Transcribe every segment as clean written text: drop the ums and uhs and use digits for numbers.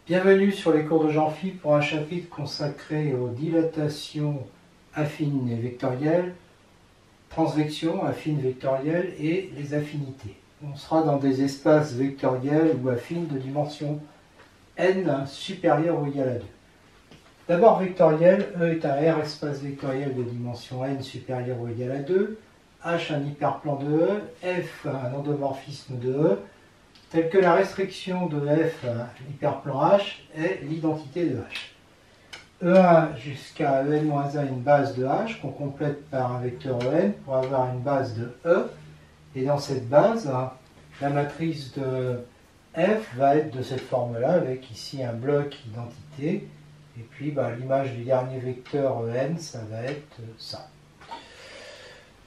Bienvenue sur les cours de Jean-Phi pour un chapitre consacré aux dilatations affines et vectorielles, transvection, affine vectorielle et les affinités. On sera dans des espaces vectoriels ou affines de dimension n supérieure ou égale à 2. D'abord vectoriel, E est un R espace vectoriel de dimension n supérieure ou égale à 2, H un hyperplan de E, F un endomorphisme de E, tel que la restriction de F à l'hyperplan H est l'identité de H. E1 jusqu'à En-1 une base de H qu'on complète par un vecteur En pour avoir une base de E. Et dans cette base, la matrice de F va être de cette forme-là, avec ici un bloc identité. Et puis l'image du dernier vecteur En, ça va être ça.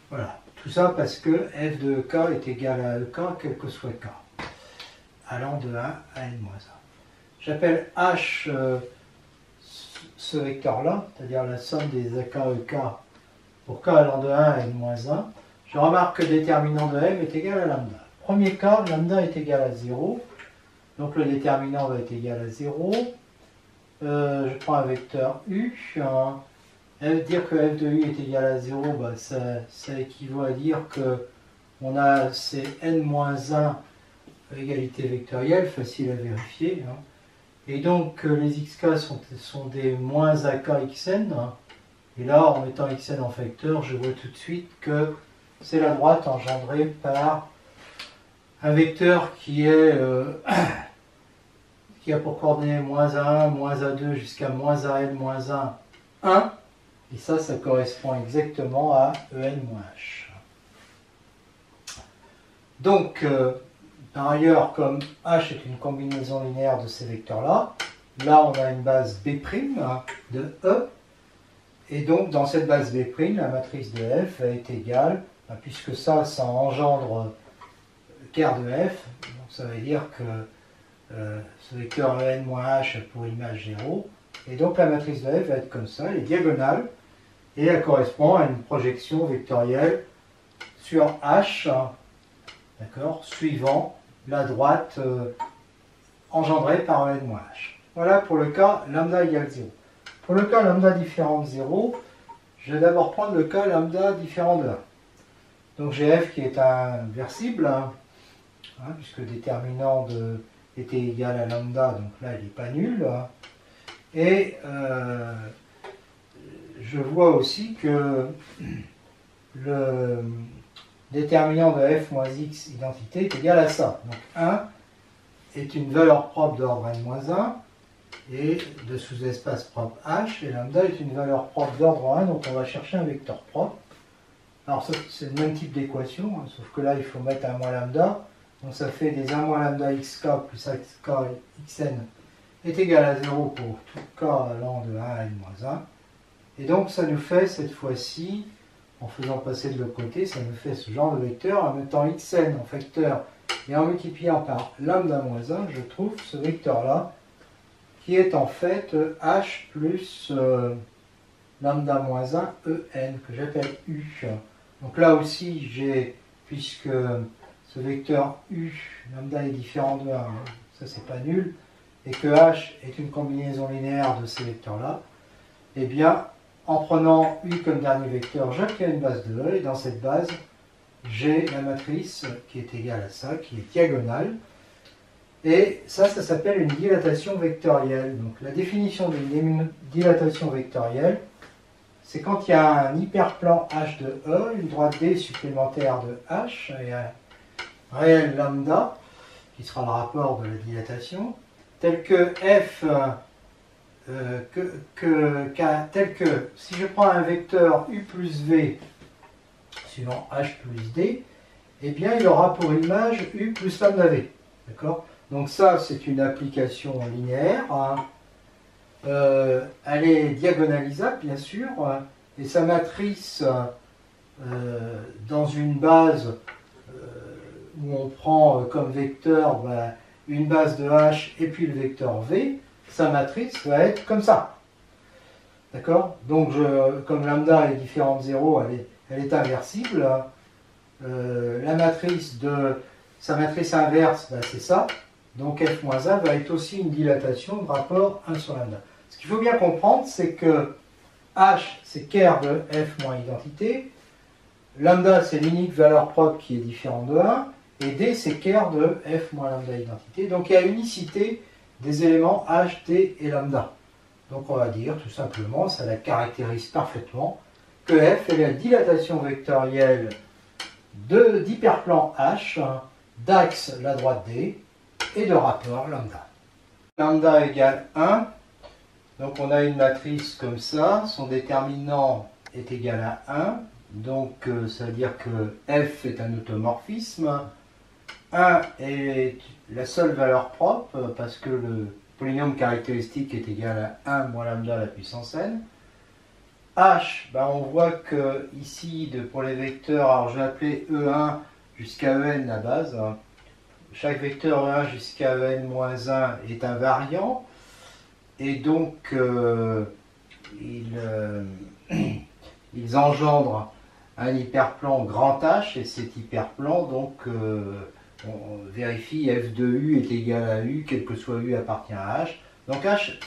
Voilà. Tout ça parce que f de k est égal à ek, quel que soit k, allant de 1 à n-1. J'appelle h ce vecteur-là, c'est-à-dire la somme des ak ek pour k allant de 1 à n-1. Je remarque que le déterminant de m est égal à lambda. Premier cas, lambda est égal à 0, donc le déterminant va être égal à 0. Je prends un vecteur u. Dire que f de u est égal à 0, ça équivaut à dire que on a ces n-1 égalité vectorielle, facile à vérifier. Et donc les xk sont des moins ak xn. Et là, en mettant xn en facteur, je vois tout de suite que c'est la droite engendrée par un vecteur qui est qui a pour coordonnées moins a1, moins a2 jusqu'à moins an, moins 1, 1. Et ça correspond exactement à En-H. Donc, par ailleurs, comme H est une combinaison linéaire de ces vecteurs-là, là on a une base B' de E, et donc dans cette base B', la matrice de F est égale, puisque ça engendre ker de F, donc ça veut dire que ce vecteur En-H a pour image 0, et donc la matrice de F va être comme ça, elle est diagonale, et elle correspond à une projection vectorielle sur H, suivant la droite engendrée par En-H. Voilà pour le cas lambda égale 0. Pour le cas lambda différent de 0, je vais d'abord prendre le cas lambda différent de 1. Donc j'ai f qui est inversible, puisque le déterminant était égal à lambda, donc là il n'est pas nul. Et je vois aussi que le déterminant de f moins x identité est égal à ça. Donc 1 est une valeur propre d'ordre n-1 et de sous-espace propre h, et lambda est une valeur propre d'ordre 1, donc on va chercher un vecteur propre. Alors c'est le même type d'équation, sauf que là il faut mettre un moins lambda, donc ça fait des 1 moins lambda xk plus xk xn est égal à 0 pour tout k allant de 1 à n-1. Et donc ça nous fait cette fois-ci, en faisant passer de l'autre côté, ça nous fait ce genre de vecteur, en mettant xn en facteur et en multipliant par lambda-1, je trouve ce vecteur-là, qui est en fait h plus lambda-1 en, que j'appelle u. Donc là aussi, j'ai, puisque ce vecteur u, lambda est différent de 1, ça c'est pas nul, et que h est une combinaison linéaire de ces vecteurs-là, eh bien, en prenant u comme dernier vecteur, j'obtiens une base de E, et dans cette base, j'ai la matrice qui est égale à ça, qui est diagonale, et ça s'appelle une dilatation vectorielle. Donc la définition d'une dilatation vectorielle, c'est quand il y a un hyperplan H de E, une droite D supplémentaire de H, et un réel lambda, qui sera le rapport de la dilatation, tel que f, tel que si je prends un vecteur u plus v suivant h plus d, eh bien il aura pour image u plus lambda v. D'accord? Donc ça c'est une application linéaire. Elle est diagonalisable bien sûr, et sa matrice dans une base où on prend comme vecteur une base de h et puis le vecteur v, sa matrice va être comme ça. D'accord? Donc comme lambda est différent de 0, elle est inversible. Sa matrice inverse, c'est ça. Donc f-1 va être aussi une dilatation de rapport 1 sur lambda. Ce qu'il faut bien comprendre, c'est que h, c'est ker de f moins identité, lambda, c'est l'unique valeur propre qui est différente de 1, et d, c'est ker de f moins lambda identité. Donc il y a unicité des éléments h, d et lambda. Donc on va dire tout simplement, ça la caractérise parfaitement, que f est la dilatation vectorielle d'hyperplan h, d'axe la droite d, et de rapport lambda. Lambda égale 1, donc on a une matrice comme ça, son déterminant est égal à 1, donc ça veut dire que f est un automorphisme, 1 est la seule valeur propre, parce que le polynôme caractéristique est égal à 1 moins lambda à la puissance n. H, ben on voit que ici, pour les vecteurs, alors je vais appeler E1 jusqu'à En la base. Chaque vecteur E1 jusqu'à En-1 est invariant. Et donc, ils engendrent un hyperplan grand H. Et cet hyperplan, donc, on vérifie f de U est égal à U, quel que soit U appartient à H. Donc H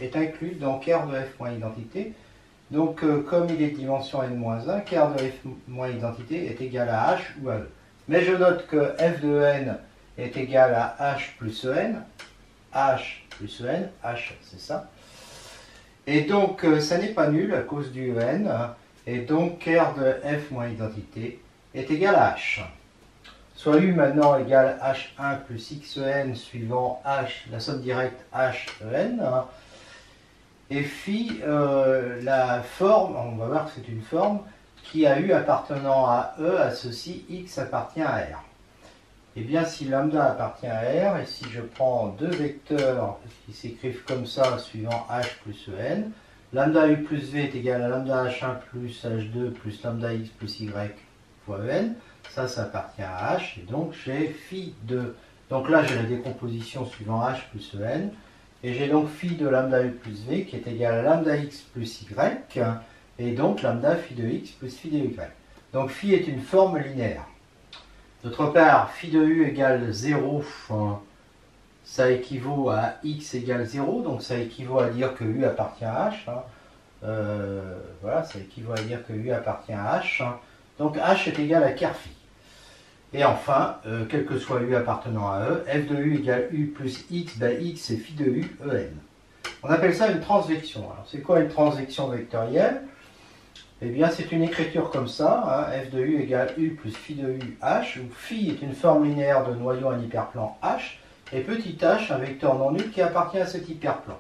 est inclus dans ker de f moins identité. Donc, comme il est de dimension n-1, ker de f moins identité est égal à h ou à e. Mais je note que f de n est égal à h plus en, h plus en, h c'est ça. Et donc, ça n'est pas nul à cause du en, et donc ker de f moins identité est égal à h. Soit u maintenant égale h1 plus xen suivant h, la somme directe hen. Et phi, la forme, on va voir que c'est une forme, qui a U appartenant à E associe X appartient à R. Et bien si lambda appartient à R, et si je prends deux vecteurs qui s'écrivent comme ça, suivant H plus En, lambda U plus V est égal à lambda H1 plus H2 plus lambda X plus Y fois En, ça appartient à H, et donc j'ai phi de... Donc là j'ai la décomposition suivant H plus En, et j'ai donc phi de lambda U plus V qui est égal à lambda X plus Y, et donc lambda phi de X plus phi de Y. Donc phi est une forme linéaire. D'autre part, phi de U égale 0, ça équivaut à X égale 0, donc ça équivaut à dire que U appartient à H. Voilà, ça équivaut à dire que U appartient à H. Donc H est égal à ker phi. Et enfin, quel que soit U appartenant à E, f de U égale U plus X, ben X c'est phi de U, En. On appelle ça une transvection. Alors c'est quoi une transvection vectorielle? Eh bien c'est une écriture comme ça, f de U égale U plus phi de U H, où phi est une forme linéaire de noyau en hyperplan H, et petit h un vecteur non nul qui appartient à cet hyperplan.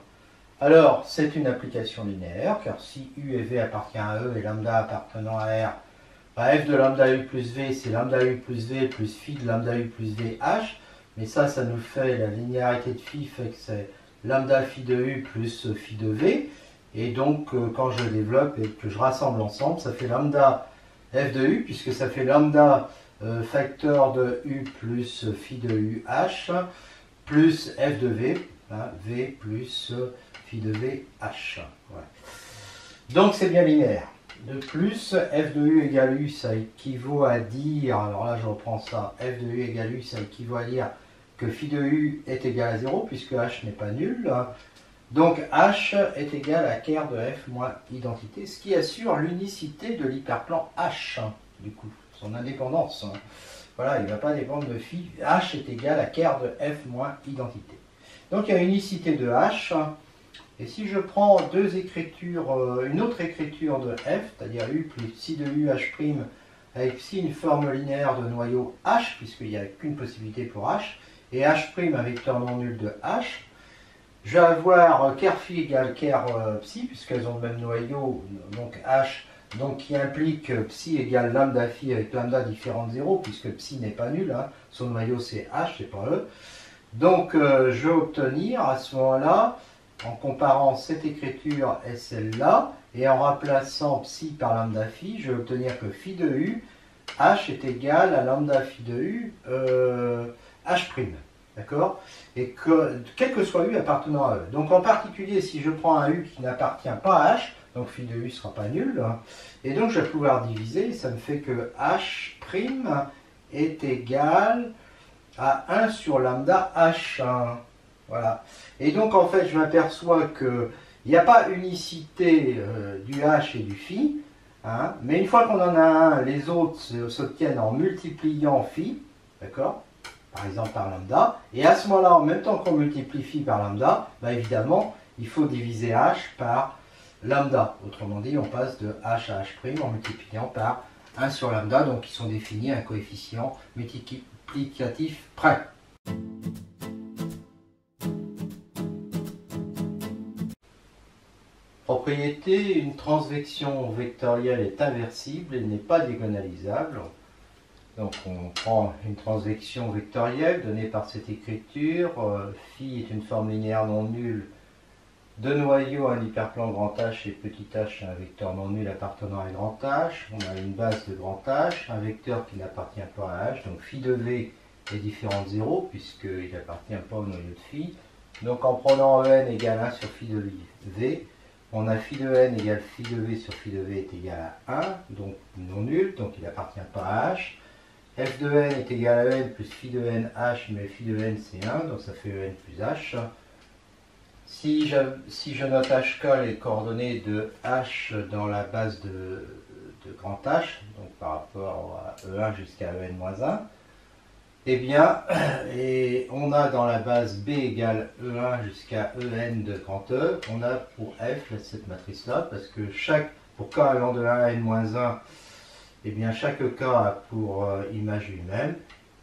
Alors c'est une application linéaire, car si U et V appartient à E et lambda appartenant à R, f de lambda U plus V, c'est lambda U plus V plus phi de lambda U plus V H, mais ça nous fait, la linéarité de phi fait que c'est lambda phi de U plus phi de V, et donc quand je développe et que je rassemble ensemble, ça fait lambda f de U, puisque ça fait lambda facteur de U plus phi de U H, plus f de V, V plus phi de V H. Ouais. Donc c'est bien linéaire. De plus, f de U égale U, ça équivaut à dire, alors là je reprends ça, f de U égale U, ça équivaut à dire que phi de U est égal à 0, puisque h n'est pas nul. Donc h est égal à ker de f moins identité, ce qui assure l'unicité de l'hyperplan h, du coup, son indépendance. Voilà, il ne va pas dépendre de phi, h est égal à ker de f moins identité. Donc il y a unicité de h. Et si je prends deux écritures, une autre écriture de f, c'est-à-dire U plus psi de U H', avec psi une forme linéaire de noyau H, puisqu'il n'y a qu'une possibilité pour H, et H' un vecteur non nul de H, je vais avoir ker phi égale ker psi, puisqu'elles ont le même noyau, donc H, donc qui implique psi égale lambda phi avec lambda différent de 0, puisque psi n'est pas nul, son noyau c'est H, c'est pas E. Donc je vais obtenir à ce moment-là, en comparant cette écriture et celle-là, et en remplaçant psi par lambda phi, je vais obtenir que phi de U, h est égal à lambda phi de U, h'. D'accord? Et que, quel que soit U appartenant à E. Donc en particulier, si je prends un U qui n'appartient pas à H, donc phi de U ne sera pas nul, et donc je vais pouvoir diviser, ça me fait que h' est égal à 1 sur lambda H1. Voilà. Et donc en fait, je m'aperçois qu'il n'y a pas unicité du H et du phi, hein, mais une fois qu'on en a un, les autres s'obtiennent en multipliant phi, d'accord, par exemple par lambda, et à ce moment-là, en même temps qu'on multiplie phi par lambda, bah évidemment, il faut diviser H par lambda. Autrement dit, on passe de H à H' en multipliant par 1 sur lambda, donc ils sont définis à un coefficient multiplicatif près. Propriété, une transvection vectorielle est inversible et n'est pas diagonalisable. Donc on prend une transvection vectorielle donnée par cette écriture. Phi est une forme linéaire non nulle de noyau à un hyperplan grand H et petit h un vecteur non nul appartenant à grand H. On a une base de grand H, un vecteur qui n'appartient pas à H, donc phi de V est différent de 0 puisqu'il n'appartient pas au noyau de phi. Donc en prenant En égale 1 sur phi de V, on a phi de n égale phi de V sur phi de V est égal à 1, donc non nul, donc il n'appartient pas à H. F de n est égal à n plus phi de n H, mais phi de n c'est 1, donc ça fait En plus H. Si je note HK les coordonnées de H dans la base de grand H, donc par rapport à E1 jusqu'à En-1, eh bien, et on a dans la base B égale E1 jusqu'à En de grand E, on a pour F cette matrice-là, parce que pour K allant de 1 à N-1, eh bien chaque K a pour image lui-même,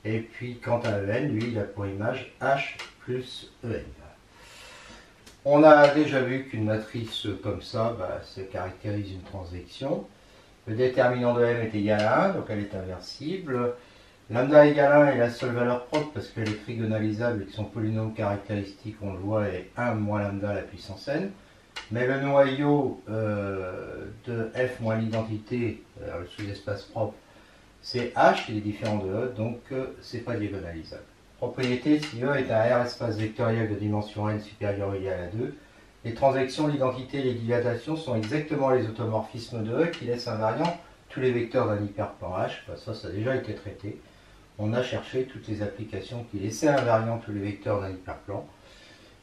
et puis quant à En, lui, il a pour image H plus En. On a déjà vu qu'une matrice comme ça, ça caractérise une transvection. Le déterminant de M est égal à 1, donc elle est inversible. Lambda égale 1 est la seule valeur propre parce qu'elle est trigonalisable et que son polynôme caractéristique, on le voit, est 1 moins lambda à la puissance n. Mais le noyau de F moins l'identité, le sous-espace propre, c'est H, il est différent de E, donc c'est pas diagonalisable. Propriété, si E est un R espace vectoriel de dimension n supérieure ou égale à 2, les transvections, l'identité et les dilatations sont exactement les automorphismes de E qui laissent invariants tous les vecteurs d'un hyperplan H. Ça a déjà été traité. On a cherché toutes les applications qui laissaient invariants tous les vecteurs d'un hyperplan.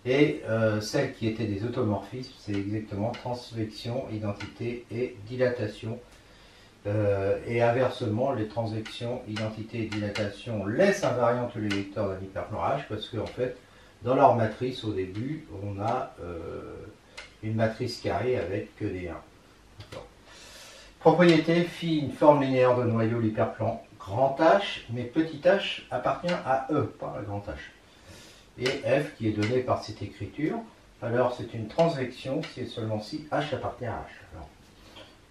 Et celles qui étaient des automorphismes, c'est exactement transvection, identité et dilatation. Et inversement, les transvections, identité et dilatation laissent invariants tous les vecteurs d'un hyperplan H parce qu'en fait, dans leur matrice, au début, on a une matrice carrée avec que des 1. Propriété, phi, une forme linéaire de noyau, l'hyperplan grand H, mais petit h appartient à E, pas à grand H. Et F qui est donné par cette écriture, alors c'est une transvection si et seulement si H appartient à H. Alors,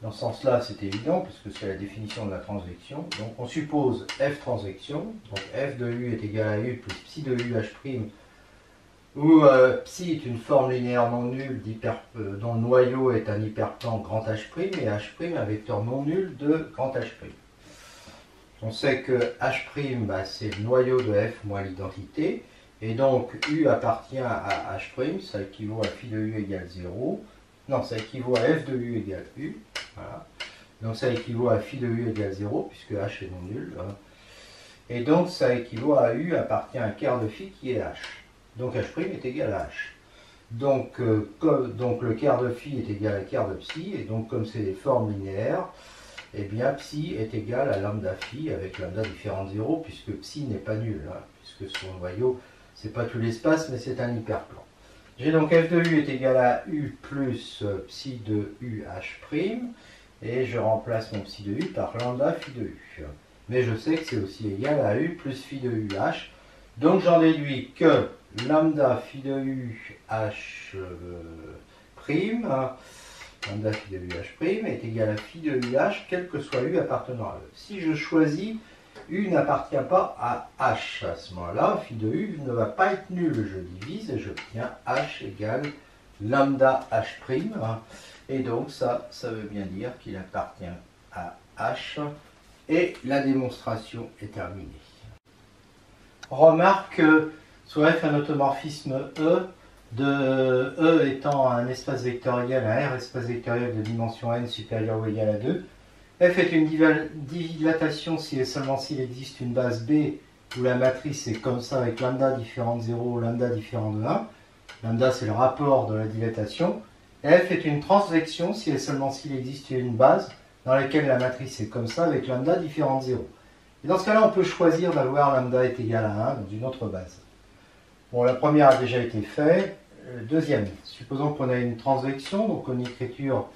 dans ce sens-là, c'est évident, puisque c'est la définition de la transvection. Donc on suppose F transvection, donc F de U est égal à U plus psi de U H', où psi est une forme linéaire non nulle dont le noyau est un hyperplan grand H' et H' un vecteur non nul de grand H'. On sait que H', c'est le noyau de F moins l'identité, et donc U appartient à H', ça équivaut à phi de U égale 0. Non, ça équivaut à F de U égale U. Voilà. Donc ça équivaut à phi de U égale 0, puisque H est non nul. Et donc ça équivaut à U appartient à un quart de phi qui est H. Donc H' est égal à H. Donc le quart de phi est égal à quart de psi, et donc comme c'est des formes linéaires, eh bien psi est égal à lambda phi avec lambda différent de 0, puisque psi n'est pas nul, puisque son noyau, c'est pas tout l'espace, mais c'est un hyperplan. J'ai donc f de u est égal à u plus psi de u h', et je remplace mon psi de u par lambda phi de u. Mais je sais que c'est aussi égal à u plus phi de u h, donc j'en déduis que lambda phi de u h', lambda phi de u h' est égal à phi de u h, quel que soit u appartenant à E. Si je choisis U n'appartient pas à H, à ce moment-là, phi de U ne va pas être nul. Je divise et j'obtiens H égale lambda H'. Et donc ça veut bien dire qu'il appartient à H. Et la démonstration est terminée. Remarque que soit F un automorphisme E, de E étant un espace vectoriel, un R espace vectoriel de dimension n supérieure ou égale à 2, F est une dilatation si et seulement s'il existe une base B où la matrice est comme ça avec lambda différent de 0, lambda différent de 1. Lambda, c'est le rapport de la dilatation. Et f est une transvection si et seulement s'il existe une base dans laquelle la matrice est comme ça avec lambda différent de 0. Et dans ce cas-là, on peut choisir d'avoir lambda est égal à 1 dans une autre base. Bon, la première a déjà été faite. Deuxième, supposons qu'on a une transvection, donc une écriture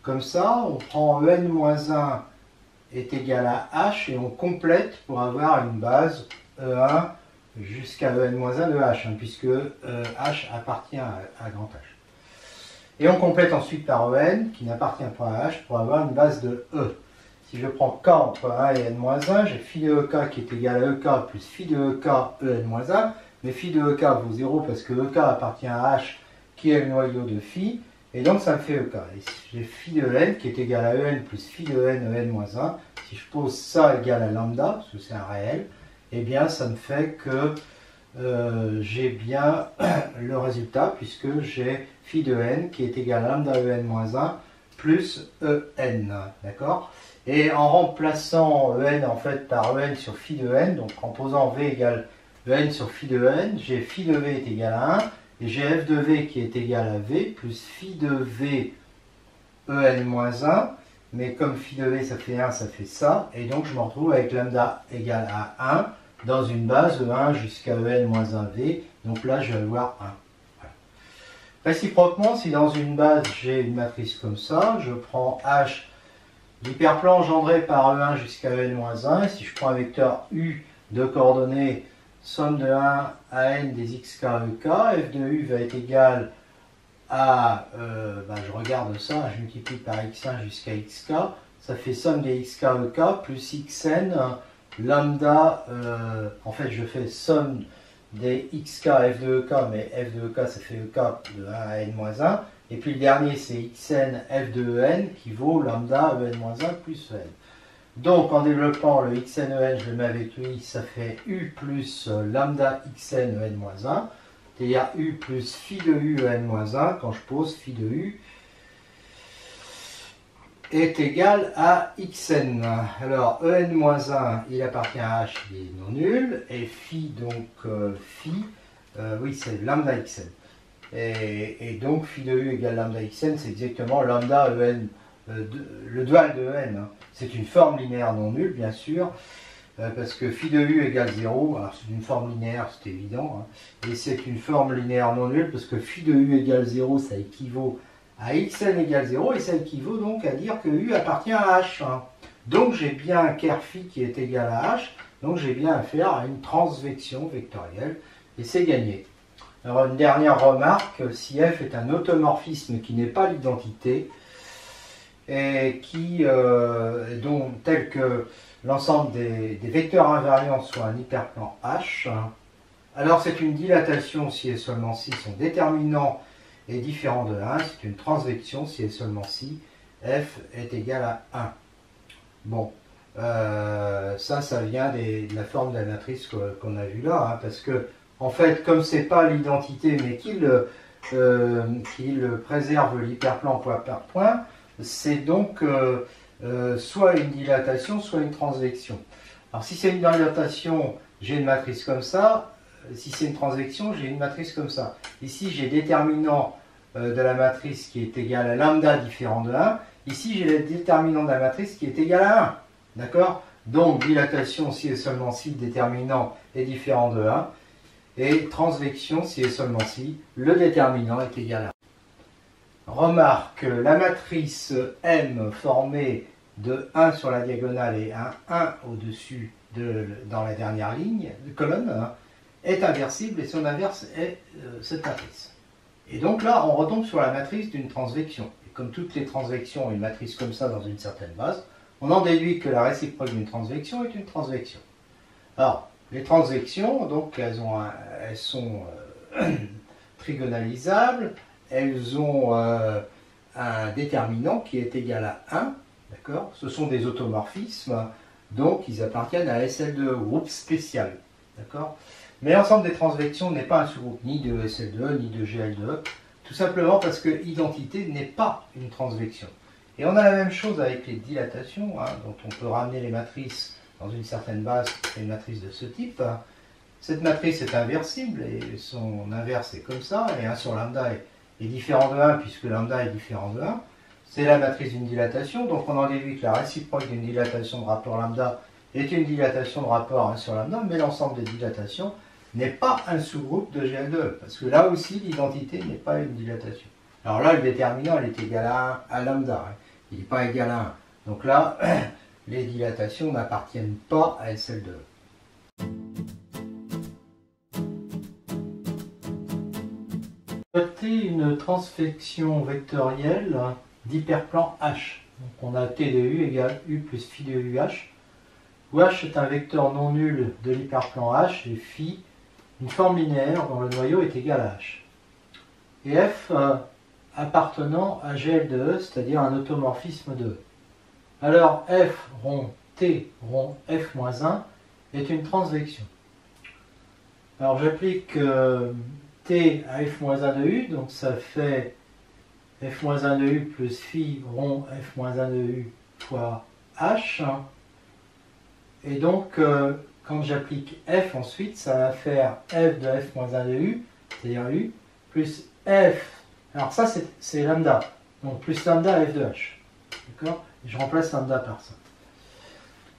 comme ça. On prend en-1 est égal à h et on complète pour avoir une base E1 jusqu'à en-1 de h, puisque h appartient à grand H. Et on complète ensuite par en qui n'appartient pas à h pour avoir une base de E. Si je prends k entre 1 et n-1, j'ai phi de ek qui est égal à ek plus phi de ek en-1, mais phi de ek vaut 0 parce que ek appartient à h qui est le noyau de phi, et donc ça me fait ek. Et j'ai phi de n qui est égal à en plus phi de n en-1. Si je pose ça égal à lambda, parce que c'est un réel, eh bien ça me fait que j'ai bien le résultat, puisque j'ai phi de n qui est égal à lambda en-1 plus en, d'accord? Et en remplaçant en en fait par en sur phi de n, donc en posant v égale en sur phi de n, j'ai phi de v est égal à 1, et j'ai f de v qui est égal à v plus phi de v en-1, mais comme phi de v ça fait 1, ça fait ça, et donc je me retrouve avec lambda égale à 1 dans une base de 1 jusqu'à en-1v, donc là je vais avoir 1. Voilà. Réciproquement, si dans une base j'ai une matrice comme ça, je prends h, l'hyperplan engendré par E1 jusqu'à en-1, et si je prends un vecteur u de coordonnées somme de 1 à n des xk ek, f de u va être égal à, je regarde ça, je multiplie par x1 jusqu'à xk, ça fait somme des xk ek plus xn lambda, en fait je fais somme des xk f de ek, mais f de ek ça fait ek de 1 à n-1, et puis le dernier c'est xn f de en qui vaut lambda en-1 plus en. Donc en développant le xn en, je le mets avec lui, ça fait u plus lambda xn en-1, c'est-à-dire u plus phi de u en-1 quand je pose phi de u est égal à xn. Alors en-1 il appartient à h, il est non nul, et phi donc phi, oui c'est lambda xn. Et donc phi de u égale lambda xn, c'est exactement lambda en, le dual de n. C'est une forme linéaire non nulle, bien sûr, parce que phi de u égale 0, alors c'est une forme linéaire, c'est évident, et c'est une forme linéaire non nulle, parce que phi de u égale 0, ça équivaut à xn égale 0, et ça équivaut donc à dire que u appartient à h. Donc j'ai bien un ker phi qui est égal à h, donc j'ai bien affaire à une transvection vectorielle, et c'est gagné. Alors une dernière remarque, si f est un automorphisme qui n'est pas l'identité, et qui, tel que l'ensemble des vecteurs invariants soit un hyperplan H, alors c'est une dilatation si et seulement si son déterminant est différent de 1, c'est une transvection si et seulement si f est égal à 1. Bon, ça vient de la forme de la matrice qu'on a vue là, parce que en fait, comme c'est pas l'identité, mais qu'il préserve l'hyperplan point par point, c'est donc soit une dilatation, soit une transvection. Alors si c'est une dilatation, j'ai une matrice comme ça. Si c'est une transvection, j'ai une matrice comme ça. Ici, j'ai déterminant de la matrice qui est égal à lambda différent de 1. Ici, j'ai le déterminant de la matrice qui est égal à 1. D'accord? Donc, dilatation si et seulement si le déterminant est différent de 1. Et transvection si et seulement si le déterminant est égal à 1. Remarque, la matrice M formée de 1 sur la diagonale et un 1 au-dessus dans la dernière ligne de colonne est inversible et son inverse est cette matrice. Et donc là, on retombe sur la matrice d'une transvection. Et comme toutes les transvections ont une matrice comme ça dans une certaine base, on en déduit que la réciproque d'une transvection est une transvection. Alors, les transvections, donc, elles sont trigonalisables. Elles ont un déterminant qui est égal à 1, d'accord? Ce sont des automorphismes, donc ils appartiennent à SL2, groupe spécial, d'accord? Mais l'ensemble des transvections n'est pas un sous-groupe ni de SL2 ni de GL2, tout simplement parce que identité n'est pas une transvection. Et on a la même chose avec les dilatations, dont on peut ramener les matrices dans une certaine base, une matrice de ce type. Cette matrice est inversible et son inverse est comme ça, et 1 sur lambda est différent de 1 puisque lambda est différent de 1. C'est la matrice d'une dilatation, donc on en déduit que la réciproque d'une dilatation de rapport lambda est une dilatation de rapport 1 sur lambda, mais l'ensemble des dilatations n'est pas un sous-groupe de GL2, parce que là aussi l'identité n'est pas une dilatation. Alors là, le déterminant, il est égal à 1 à lambda, hein. Il n'est pas égal à 1. Donc là, les dilatations n'appartiennent pas à SL2. Notez une transfection vectorielle d'hyperplan H. Donc on a T de U égale U plus phi de UH, où H est un vecteur non nul de l'hyperplan H et phi une forme linéaire dont le noyau est égal à H. Et F appartenant à GL de E, c'est-à-dire un automorphisme de E. Alors F rond T rond F-1 est une transvection. Alors j'applique T à F-1 de U, donc ça fait F-1 de U plus phi rond F-1 de U fois H. Et donc quand j'applique F ensuite, ça va faire F de F-1 de U, c'est-à-dire U, plus F. Alors ça c'est lambda, donc plus lambda F de H. D'accord? Et je remplace lambda par ça.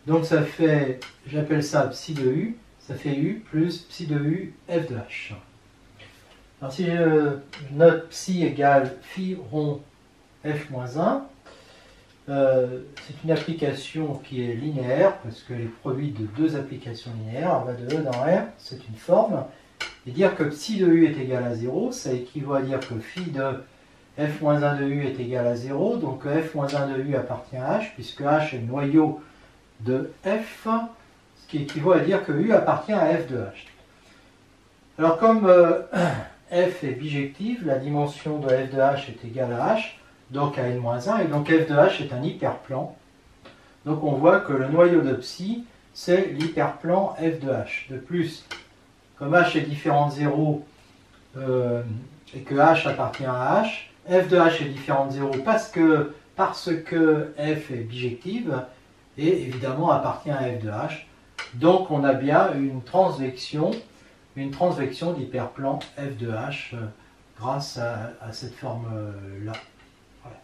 Donc ça fait, j'appelle ça psi de U, ça fait U plus psi de U F de H. Alors si je note psi égale phi rond F-1, c'est une application qui est linéaire, parce qu'elle est produite de deux applications linéaires, elle va de E dans R, c'est une forme. Et dire que psi de U est égal à 0, ça équivaut à dire que phi de F-1 de U est égal à 0, donc F-1 de U appartient à H, puisque H est le noyau de F, ce qui équivaut à dire que U appartient à F de H. Alors comme F est bijective, la dimension de F de H est égale à H, donc à n-1, et donc F de H est un hyperplan. Donc on voit que le noyau de psi, c'est l'hyperplan F de H. De plus, comme H est différent de 0 et que H appartient à H, F de H est différent de 0 parce que F est bijective et évidemment appartient à F de H. Donc on a bien une transvection d'hyperplan F de H grâce à cette forme-là. Voilà.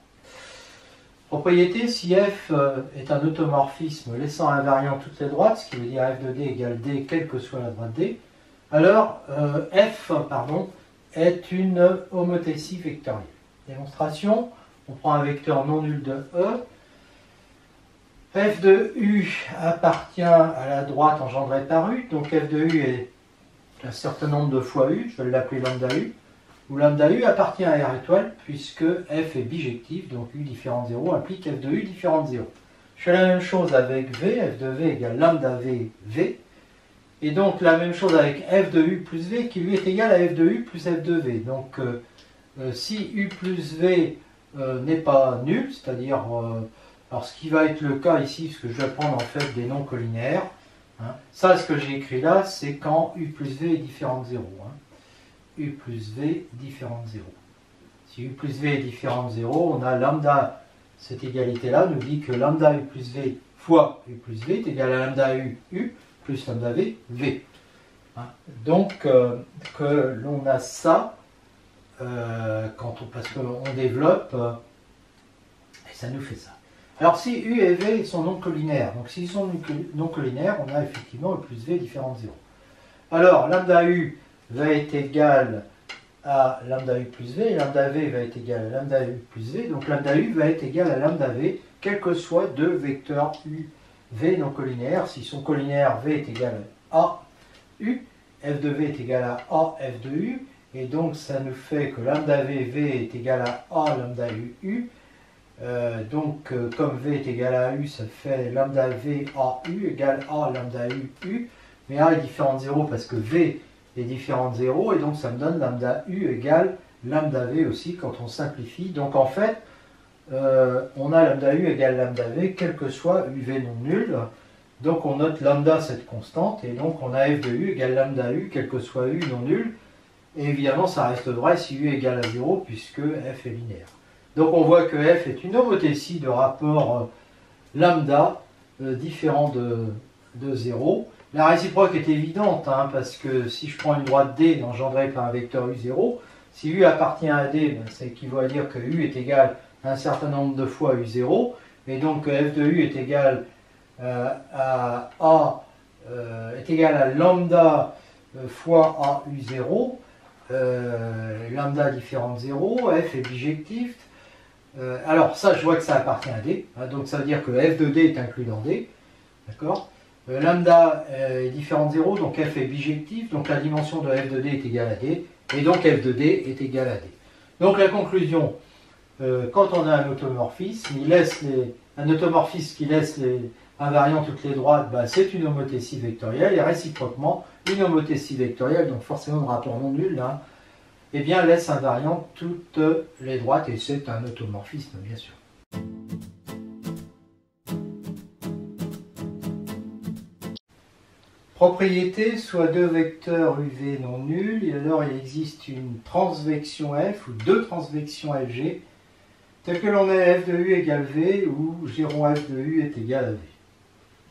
Propriété, si F est un automorphisme laissant invariant toutes les droites, ce qui veut dire F de D égale D quelle que soit la droite D, alors F est une homothétie vectorielle. Démonstration, on prend un vecteur non nul de E. F de U appartient à la droite engendrée par U, donc F de U est un certain nombre de fois U, je vais l'appeler lambda U, où lambda U appartient à R étoile, puisque F est bijectif, donc U différent de 0 implique F de U différent de 0. Je fais la même chose avec V, F de V égale lambda V, V, et donc la même chose avec F de U plus V, qui lui est égal à F de U plus F de V. Donc si U plus V n'est pas nul, c'est-à-dire, alors ce qui va être le cas ici, parce que je vais prendre en fait des noms collinaires, hein, ça ce que j'ai écrit là, c'est quand U plus V est différent de 0. Hein. U plus V différent de 0. Si U plus V est différent de 0, on a lambda, cette égalité-là nous dit que lambda U plus V fois U plus V est égal à lambda U, U, plus lambda V, V. Hein. Donc, que l'on a ça, parce qu'on développe, et ça nous fait ça. Alors si U et V sont non collinaires, donc s'ils sont non collinaires, on a effectivement U plus V différent de 0. Alors, lambda U va être égal à lambda U plus V, et lambda V va être égal à lambda U plus V, donc lambda U va être égal à lambda V, quels que soient deux vecteurs U, V non collinaires. S'ils sont collinaires, V est égal à U, F de V est égal à A, F de U, et donc ça nous fait que lambda V, V est égal à A, lambda U, U. Comme V est égal à U, ça fait lambda V, A, U égale A, lambda U, U. Mais A est différent de 0 parce que V est différent de 0, et donc ça me donne lambda U égale lambda V aussi quand on simplifie. Donc en fait, on a lambda U égale lambda V, quel que soit UV non nul. Donc on note lambda, cette constante, et donc on a F de U égale lambda U, quel que soit U non nul. Et évidemment, ça reste vrai si U égale à 0, puisque F est linéaire. Donc on voit que F est une homothétie de rapport lambda différent de de 0. La réciproque est évidente, hein, parce que si je prends une droite D engendrée par un vecteur U0, si U appartient à D, ben, ça équivaut à dire que U est égal à un certain nombre de fois U0, et donc que f de U est égal à A est égal à lambda fois A U0, lambda différent de 0, f est bijectif. Alors ça, je vois que ça appartient à D, hein, donc ça veut dire que f de D est inclus dans D, d'accord. Lambda est différent de 0, donc f est bijectif, donc la dimension de f de D est égale à D, et donc f de D est égal à D. Donc la conclusion, quand on a un automorphisme, un automorphisme qui laisse les invariants toutes les droites, bah, c'est une homothétie vectorielle, et réciproquement, une homothétie vectorielle, donc forcément de rapport non nul, hein, eh bien laisse invariant toutes les droites, et c'est un automorphisme bien sûr. Propriété, soit deux vecteurs UV non nuls, et alors il existe une transvection F ou deux transvections FG, telles que l'on ait f de U égale V ou G rond f de U est égal à V.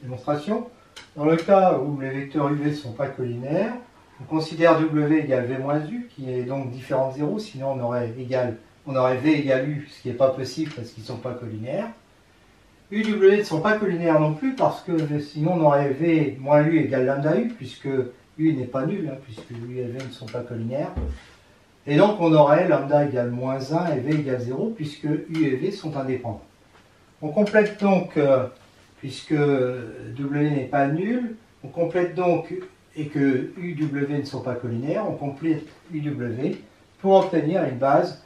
Démonstration. Dans le cas où les vecteurs UV ne sont pas collinaires, on considère W égale V moins U, qui est donc différent de 0, sinon on aurait V égale U, ce qui n'est pas possible parce qu'ils ne sont pas collinaires. UW ne sont pas collinaires non plus parce que sinon on aurait V moins U égale lambda U, puisque U n'est pas nul, hein, puisque U et V ne sont pas collinaires. Et donc on aurait lambda égale moins 1 et V égale 0, puisque U et V sont indépendants. On complète donc, puisque W n'est pas nul, on complète donc, et que UW ne sont pas collinaires, on complète UW pour obtenir une base.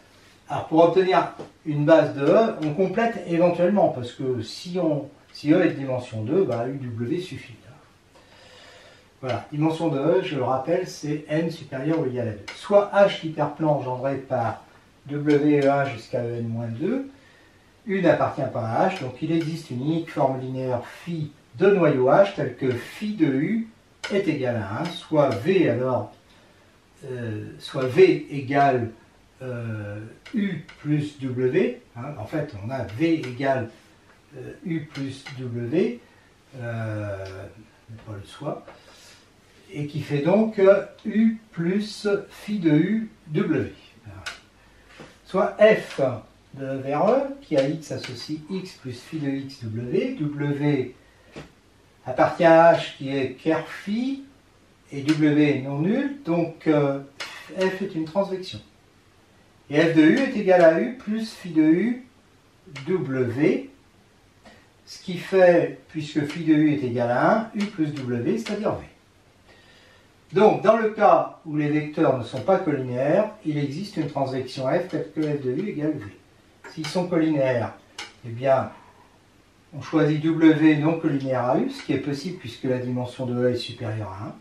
Alors pour obtenir une base de E, on complète éventuellement, parce que si E est de dimension 2, bah, UW suffit. Voilà, dimension de E, je le rappelle, c'est n supérieur ou égal à 2. Soit H l'hyperplan engendré par WE1 jusqu'à En-2, U n'appartient pas à H, donc il existe une unique forme linéaire phi de noyau H, telle que phi de U est égal à 1, soit V égale U plus W, hein, en fait on a V égale U plus W, pas le soit, et qui fait donc U plus phi de U W. Soit F de vers E, qui à X associe X plus phi de X W. W appartient à H qui est ker phi, et W est non nul, donc F est une transvection. Et F de U est égal à U plus phi de U W, ce qui fait, puisque phi de U est égal à 1, U plus W, c'est-à-dire V. Donc, dans le cas où les vecteurs ne sont pas collinaires, il existe une transvection F telle que F de U égale V. S'ils sont collinaires, eh bien, on choisit W non collinaire à U, ce qui est possible puisque la dimension de E est supérieure à 1.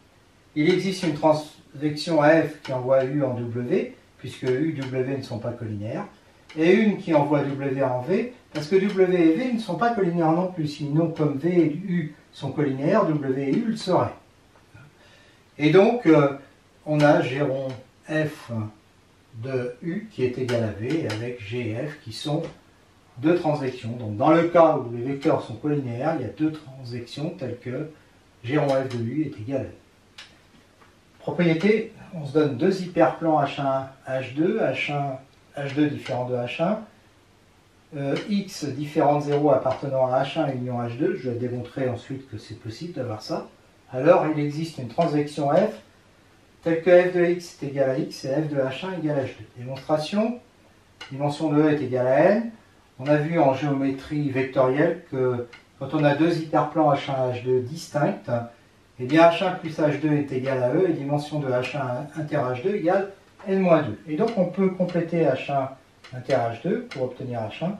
Il existe une transvection F qui envoie U en W, puisque U et W ne sont pas collinaires, et une qui envoie W en V, parce que W et V ne sont pas collinaires non plus. Sinon, comme V et U sont collinaires, W et U le seraient. Et donc, on a G rond F de U qui est égal à V, avec G et F qui sont deux transvections. Donc, dans le cas où les vecteurs sont collinaires, il y a deux transvections telles que G rond F de U est égal à V. Propriété, on se donne deux hyperplans H1, H2, H2 différent de H1, X différent de 0 appartenant à H1 union H2, je vais démontrer ensuite que c'est possible d'avoir ça. Alors il existe une transvection F telle que F de X est égal à X et F de H1 égale à H2. Démonstration, dimension de E est égale à N. On a vu en géométrie vectorielle que quand on a deux hyperplans H1 et H2 distincts, eh bien H1 plus H2 est égal à E et dimension de H1 inter H2 égale N-2. Et donc on peut compléter H1 inter H2 pour obtenir H1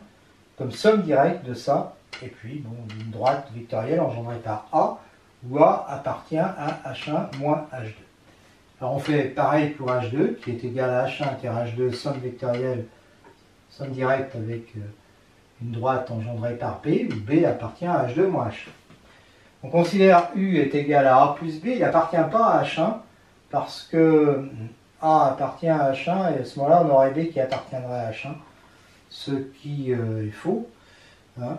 comme somme directe de ça, et puis bon, une droite vectorielle engendrée par A, où A appartient à H1 moins H2. Alors on fait pareil pour H2, qui est égal à H1 inter H2, somme vectorielle, somme directe avec une droite engendrée par B, où B appartient à H2 moins H1. On considère U est égal à A plus B, il n'appartient pas à H1, parce que A appartient à H1, et à ce moment-là, on aurait B qui appartiendrait à H1, ce qui est faux. Hein.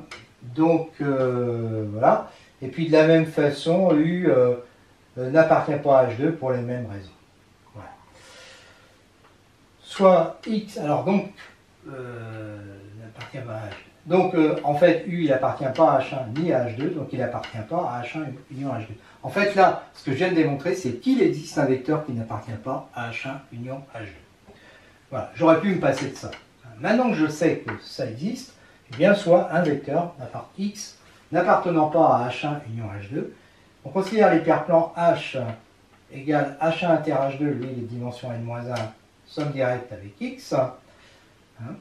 Donc, voilà. Et puis de la même façon, U n'appartient pas à H2 pour les mêmes raisons. Voilà. Soit X, alors donc, n'appartient pas à H2. Donc en fait, U il appartient pas à H1 ni à H2, donc il appartient pas à H1 union H2. En fait là, ce que je viens de démontrer, c'est qu'il existe un vecteur qui n'appartient pas à H1 union H2. Voilà, j'aurais pu me passer de ça. Maintenant que je sais que ça existe, eh bien soit un vecteur X n'appartenant pas à H1 union H2. On considère les paires plans H égale H1 inter H2, lui les dimensions n-1, somme directe avec X. Hein,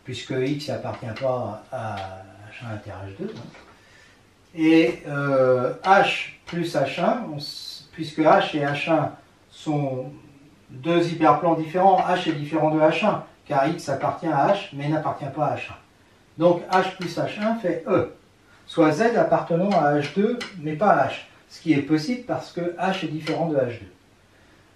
puisque X n'appartient pas à H1 inter H2. Et H plus H1, puisque H et H1 sont deux hyperplans différents, H est différent de H1, car X appartient à H, mais n'appartient pas à H1. Donc H plus H1 fait E, soit Z appartenant à H2, mais pas à H, ce qui est possible parce que H est différent de H2.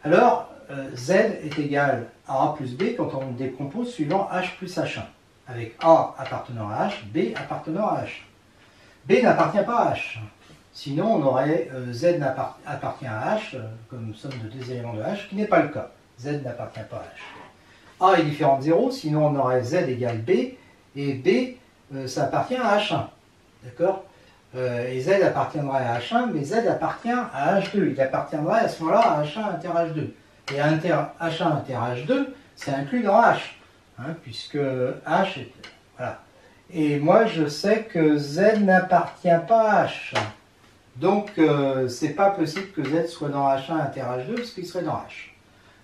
Alors, Z est égal à A plus B quand on décompose suivant H plus H1. Avec A appartenant à H, B appartenant à H. B n'appartient pas à H. Sinon, on aurait Z appartient à H, comme somme de deux éléments de H, qui n'est pas le cas. Z n'appartient pas à H. A est différent de 0, sinon on aurait Z égale B, et B, ça appartient à H1. D'accord? Et Z appartiendrait à H1, mais Z appartient à H2. Il appartiendrait à ce moment-là à H1 inter H2. Et H1 inter H2, c'est inclus dans H. Hein, puisque H est... Voilà. Et moi, je sais que Z n'appartient pas à H. Donc, c'est pas possible que Z soit dans H1 inter H2, parce qu'il serait dans H.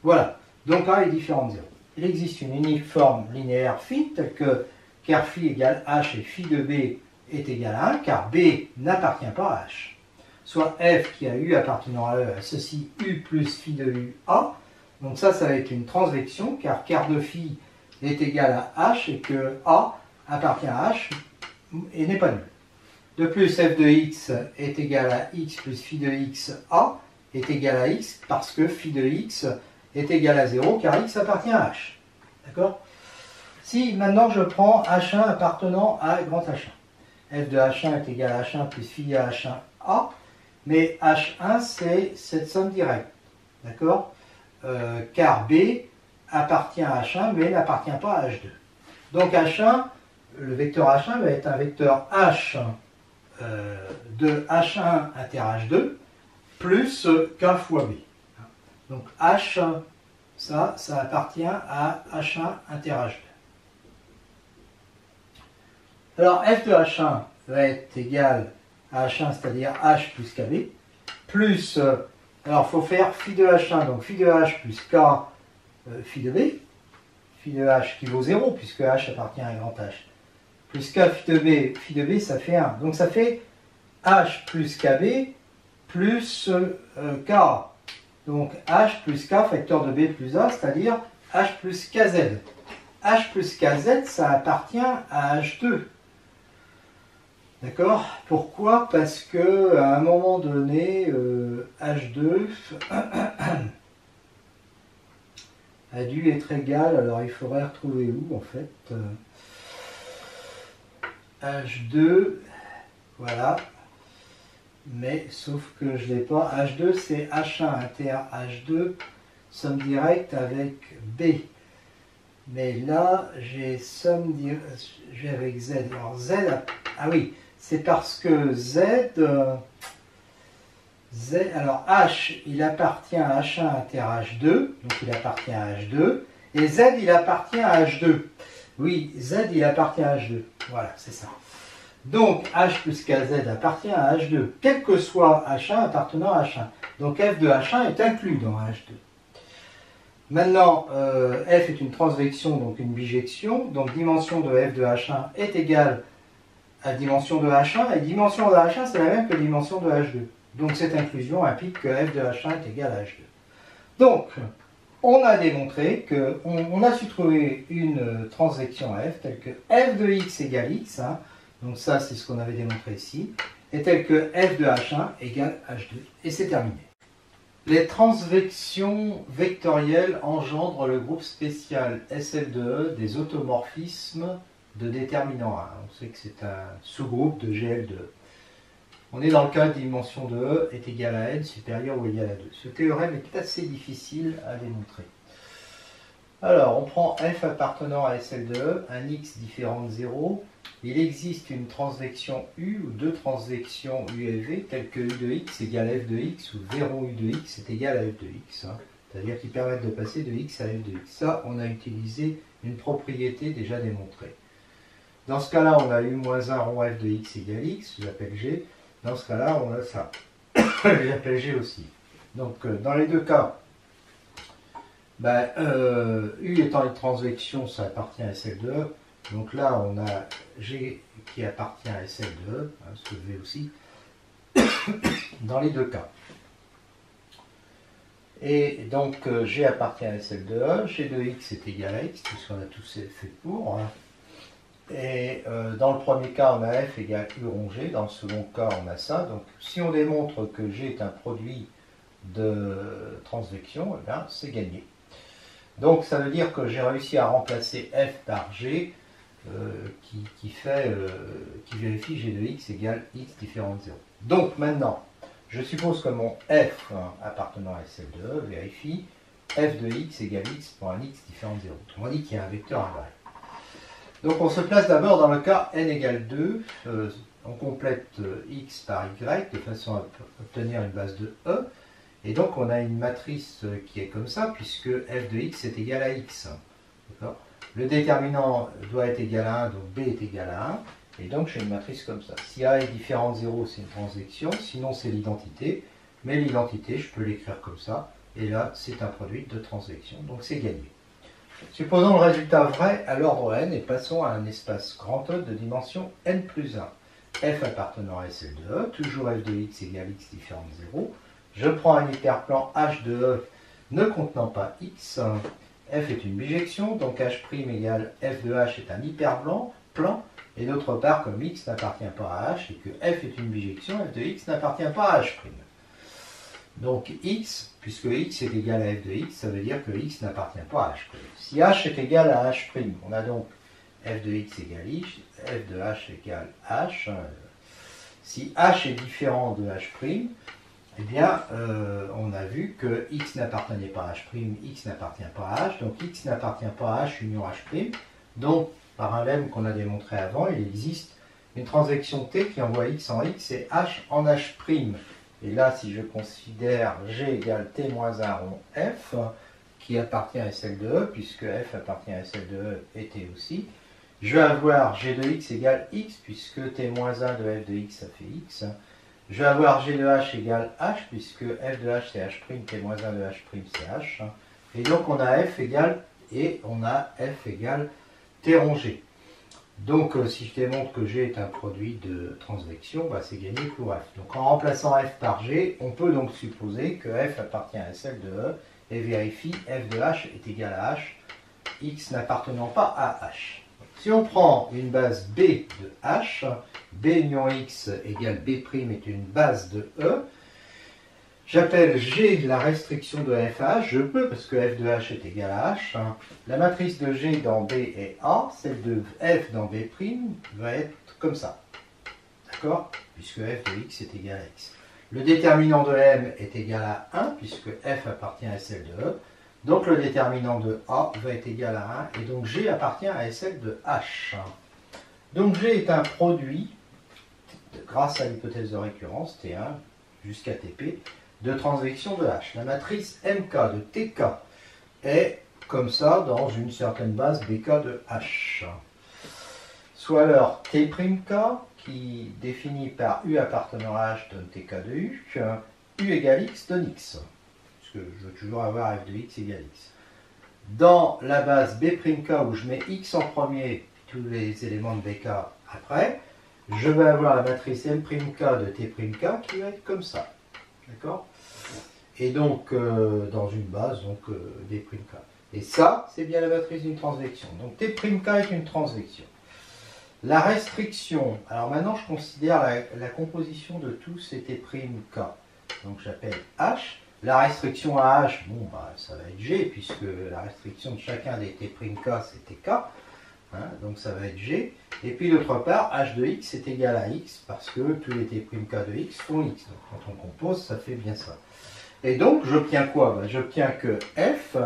Voilà. Donc, A est différent de 0. Il existe une unique forme linéaire phi, telle que car phi égale H et phi de B est égal à 1, car B n'appartient pas à H. Soit F qui a U appartenant à E associe U plus phi de U A. Donc ça va être une transvection, car de phi est égal à H et que A appartient à H et n'est pas nul. De plus, f de x est égal à x plus phi de x A est égal à x parce que phi de x est égal à 0 car x appartient à H. D'accord? Si maintenant je prends H1 appartenant à grand H1, f de H1 est égal à H1 plus phi de H1 A, mais H1 c'est cette somme directe. D'accord? Car B appartient à H1 mais n'appartient pas à H2. Donc H1, le vecteur H1 va être un vecteur H de H1 inter H2 plus K fois B. Donc H, ça appartient à H1 inter H2. Alors f de H1 va être égal à H1, c'est-à-dire H plus KB, plus, alors il faut faire phi de H1, donc phi de H plus K phi de B, phi de H qui vaut 0, puisque H appartient à grand H, plus K phi de B, ça fait 1. Donc ça fait H plus KB plus K. Donc H plus K facteur de B plus A, c'est-à-dire H plus KZ. H plus KZ, ça appartient à H2. D'accord? Pourquoi? Parce que à un moment donné, H2 a dû être égal, alors il faudrait retrouver où en fait? H2, voilà, mais sauf que je ne l'ai pas. H2 c'est H1 inter H2, somme directe avec B. Mais là, j'ai somme directe, j'ai avec Z. Alors Z, ah oui, c'est parce que Z, alors H, il appartient à H1 inter H2, donc il appartient à H2, et Z, il appartient à H2. Oui, Z, il appartient à H2. Voilà, c'est ça. Donc, H plus KZ appartient à H2, quel que soit H1 appartenant à H1. Donc, F de H1 est inclus dans H2. Maintenant, F est une transvection, donc une bijection. Donc, dimension de F de H1 est égale à dimension de H1. Et dimension de H1, c'est la même que dimension de H2. Donc, cette inclusion implique que F de H1 est égal à H2. Donc, on a démontré qu'on a su trouver une transvection F telle que F de X égale X. Hein, donc ça, c'est ce qu'on avait démontré ici. Et telle que F de H1 égale H2. Et c'est terminé. Les transvections vectorielles engendrent le groupe spécial SF de E des automorphismes de déterminant 1. On sait que c'est un sous-groupe de GL2. On est dans le cas de dimension de E est égale à n supérieur ou égal à 2. Ce théorème est assez difficile à démontrer. Alors, on prend f appartenant à SL de E, un x différent de 0. Il existe une transvection U ou deux transvections U et V, telles que U de x égale f de x ou V rond U de x est égal à f de x. C'est-à-dire qu'ils permettent de passer de x à f de x. Ça, on a utilisé une propriété déjà démontrée. Dans ce cas-là, on a U-1 rond f de x égale x, j'appelle G. Dans ce cas-là, on a ça. J'appelle G aussi. Donc, dans les deux cas, U étant une transvection, ça appartient à SL de E. Donc là, on a G qui appartient à SL de E, ce que V aussi, dans les deux cas. Et donc, G appartient à SL de E, G de x est égal à x, puisqu'on a tous fait pour. Et dans le premier cas, on a F égale U rond G, dans le second cas, on a ça. Donc, si on démontre que G est un produit de transvection, eh bien, c'est gagné. Donc, ça veut dire que j'ai réussi à remplacer F par G, qui vérifie G de x égale x différent de 0. Donc, maintenant, je suppose que mon F appartenant à SL de E vérifie F de x égale x pour un x différent de 0. On dit qu'il y a un vecteur invariant. Donc on se place d'abord dans le cas n égale 2, on complète x par y de façon à obtenir une base de E, et donc on a une matrice qui est comme ça, puisque f de x est égal à x. Le déterminant doit être égal à 1, donc b est égal à 1, et donc j'ai une matrice comme ça. Si a est différent de 0, c'est une transvection, sinon c'est l'identité, mais l'identité, je peux l'écrire comme ça, et là c'est un produit de transvection, donc c'est gagné. Supposons le résultat vrai à l'ordre n et passons à un espace grand E de dimension n plus 1. F appartenant à SL de E, toujours f de x égale x différent de 0. Je prends un hyperplan H de E ne contenant pas x. F est une bijection, donc H' égale f de H est un hyperplan, et d'autre part, comme x n'appartient pas à H et que f est une bijection, f de x n'appartient pas à H'. Donc x, puisque x est égal à f de x, ça veut dire que x n'appartient pas à h'. Si h est égal à h', on a donc f de x égale x, f de h égale h. Si h est différent de h', eh bien, on a vu que x n'appartenait pas à h', x n'appartient pas à h, donc x n'appartient pas à h union h'. Donc, par un lemme qu'on a démontré avant, il existe une transaction T qui envoie x en x et h en h'. Et là, si je considère G égale T-1 rond F, qui appartient à SL de E, puisque F appartient à SL de E et T aussi, je vais avoir G de x égale x, puisque T-1 de F de x, ça fait x. Je vais avoir G de h égale h, puisque F de h c'est h', T-1 de h', c'est h. Et donc on a F égale, et on a F égale T rond G. Donc, si je démontre que G est un produit de transvection, c'est gagné pour F. Donc, en remplaçant F par G, on peut donc supposer que F appartient à SL de E et vérifie F de H est égal à H, X n'appartenant pas à H. Si on prend une base B de H, B union X égale B' est une base de E, j'appelle G la restriction de FH, je peux parce que f de h est égal à h. La matrice de G dans B est A, celle de f dans B' va être comme ça. D'accord? Puisque f de x est égal à x. Le déterminant de M est égal à 1, puisque f appartient à SL de E. Donc le déterminant de A va être égal à 1, et donc G appartient à SL de H. Donc G est un produit, grâce à l'hypothèse de récurrence, T1 jusqu'à TP, de transvection de H. La matrice MK de TK est comme ça dans une certaine base BK de H. Soit alors T'K qui défini par U appartenant à H donne TK de U, U égale X donne X, puisque je veux toujours avoir F de X égale X. Dans la base B'K où je mets X en premier, tous les éléments de BK après, je vais avoir la matrice M'K de T'K qui va être comme ça. D'accord? Et donc, dans une base, donc D'K. Et ça, c'est bien la matrice d'une transvection. Donc, T'K est une transvection. La restriction, alors maintenant, je considère la composition de tous ces T'K. Donc, j'appelle H. La restriction à H, bon, ça va être G, puisque la restriction de chacun des T'K, c'est TK. Donc, ça va être G. Et puis d'autre part, h de x est égal à x parce que tous les t'k de x font x. Donc quand on compose, ça fait bien ça. Et donc j'obtiens quoi? J'obtiens que f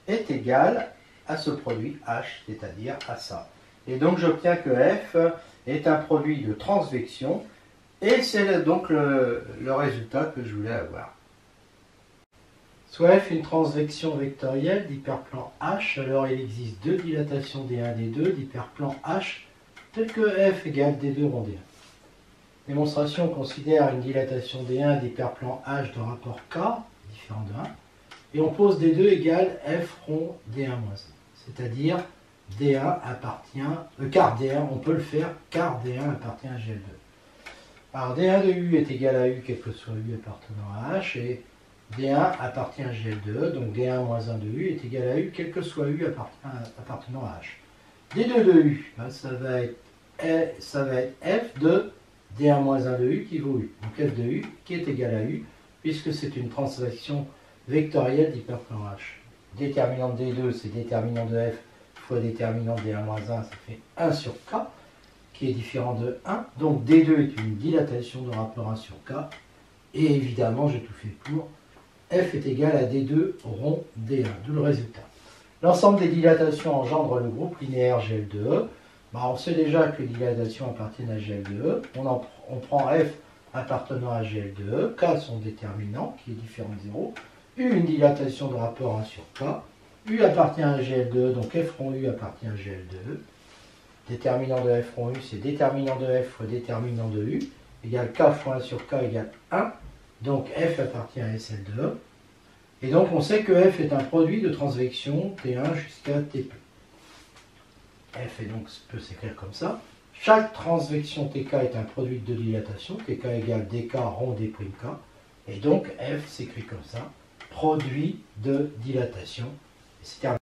est égal à ce produit h, c'est-à-dire à ça. Et donc j'obtiens que f est un produit de transvection, et c'est donc le résultat que je voulais avoir. Soit f est une transvection vectorielle d'hyperplan H, alors il existe deux dilatations D1 et D2 d'hyperplan H, tel que f égale D2 rond D1. Démonstration, on considère une dilatation D1 d'hyperplan H de rapport K, différent de 1, et on pose D2 égale f rond D1 moins 1. C'est-à-dire D1 appartient, car D1, on peut le faire, car D1 appartient à GL2. Alors D1 de U est égal à U, quel que soit U appartenant à H, et D1 appartient à GL2, donc D1 moins 1 de U est égal à U, quel que soit U appartenant à H. D2 de U, ça va être F de D1 moins 1 de U qui vaut U. Donc F de U qui est égal à U, puisque c'est une translation vectorielle d'hyperplan H. Déterminant de D2, c'est déterminant de F fois déterminant de D1 moins 1, ça fait 1 sur K, qui est différent de 1. Donc D2 est une dilatation de rapport 1 sur K. Et évidemment, j'ai tout fait pour. F est égal à D2 rond D1, d'où le résultat. L'ensemble des dilatations engendre le groupe linéaire GL2E. On sait déjà que les dilatations appartiennent à GL2E. On prend F appartenant à GL2E, K son déterminant, qui est différent de 0. U, une dilatation de rapport 1 sur K. U appartient à GL2E, donc F rond U appartient à GL2E. Déterminant de F rond U, c'est déterminant de F fois déterminant de U, égale K fois 1 sur K égale 1. Donc F appartient à SL2E. Et donc on sait que F est un produit de transvection T1 jusqu'à TP. F peut s'écrire comme ça. Chaque transvection TK est un produit de dilatation, TK égale DK rond D'K. Et donc F s'écrit comme ça, produit de dilatation. C'est terminé.